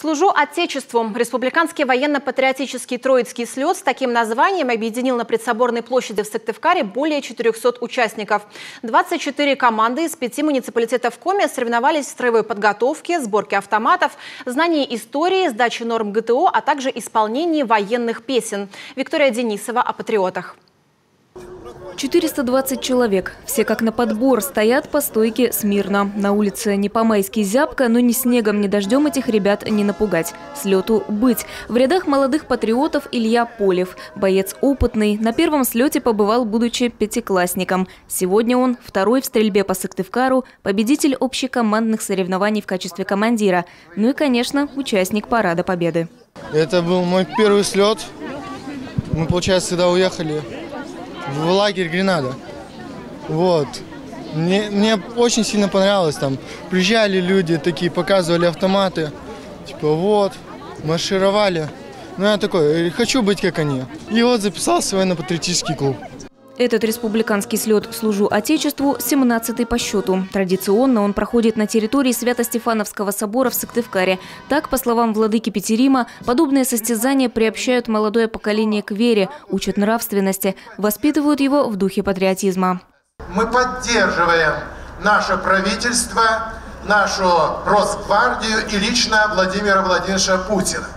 «Служу Отечеству». Республиканский военно-патриотический Троицкий слет с таким названием объединил на предсоборной площади в Сыктывкаре более 400 участников. 24 команды из 5 муниципалитетов Коми соревновались в строевой подготовке, сборке автоматов, знании истории, сдаче норм ГТО, а также исполнении военных песен. Виктория Денисова о патриотах. 420 человек. Все как на подбор стоят по стойке смирно. На улице не по-майски зябко, но ни снегом, ни дождем этих ребят не напугать. Слету быть. В рядах молодых патриотов Илья Полев. Боец опытный. На первом слете побывал, будучи пятиклассником. Сегодня он второй в стрельбе по Сыктывкару, победитель общекомандных соревнований в качестве командира. Ну и, конечно, участник Парада Победы. Это был мой первый слет. Мы, получается, сюда уехали в лагерь Гренада. Вот. Мне очень сильно понравилось там. Приезжали люди такие, показывали автоматы. Типа вот, маршировали. Ну я такой, хочу быть как они. И вот записался в военно-патриотический клуб. Этот республиканский слет «Служу Отечеству» 17-й по счету. Традиционно он проходит на территории Свято-Стефановского собора в Сыктывкаре. Так, по словам владыки Петерима, подобные состязания приобщают молодое поколение к вере, учат нравственности, воспитывают его в духе патриотизма. Мы поддерживаем наше правительство, нашу Росгвардию и лично Владимира Владимировича Путина.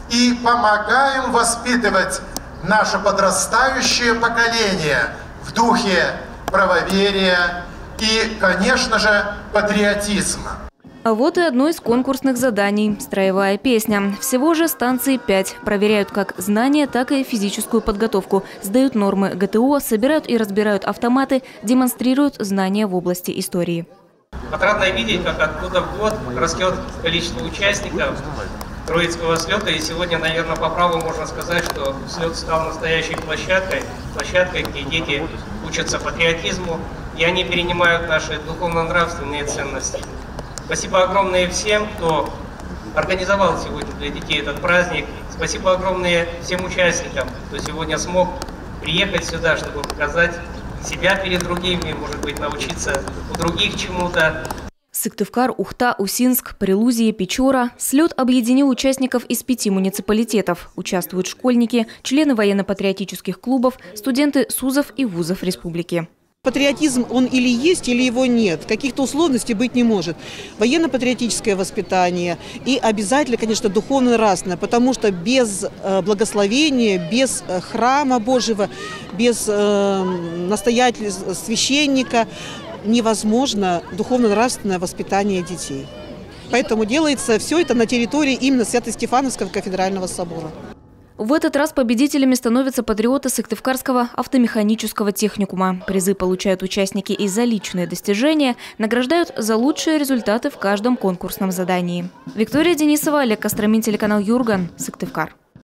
И помогаем воспитывать наше подрастающее поколение в духе правоверия и, конечно же, патриотизма. А вот и одно из конкурсных заданий – строевая песня. Всего же станций 5. Проверяют как знания, так и физическую подготовку. Сдают нормы ГТО, собирают и разбирают автоматы, демонстрируют знания в области истории. Отрадно видеть, как от года в год растет количество участников Троицкого слета. И сегодня, наверное, по праву можно сказать, что слет стал настоящей площадкой, где дети учатся патриотизму, и они перенимают наши духовно-нравственные ценности. Спасибо огромное всем, кто организовал сегодня для детей этот праздник. Спасибо огромное всем участникам, кто сегодня смог приехать сюда, чтобы показать себя перед другими, может быть, научиться у других чему-то. Сыктывкар, Ухта, Усинск, Прилузия, Печора. Слет объединил участников из 5 муниципалитетов. Участвуют школьники, члены военно-патриотических клубов, студенты СУЗов и вузов республики. Патриотизм, он или есть, или его нет. Каких-то условностей быть не может. Военно-патриотическое воспитание и обязательно, конечно, духовно-нравственное, потому что без благословения, без храма Божьего, без настоятельства священника невозможно духовно-нравственное воспитание детей. Поэтому делается все это на территории именно Свято-Стефановского кафедрального собора. В этот раз победителями становятся патриоты Сыктывкарского автомеханического техникума. Призы получают участники и за личные достижения, награждают за лучшие результаты в каждом конкурсном задании. Виктория Денисова, Олег Костромин, телеканал Юрган, Сыктывкар.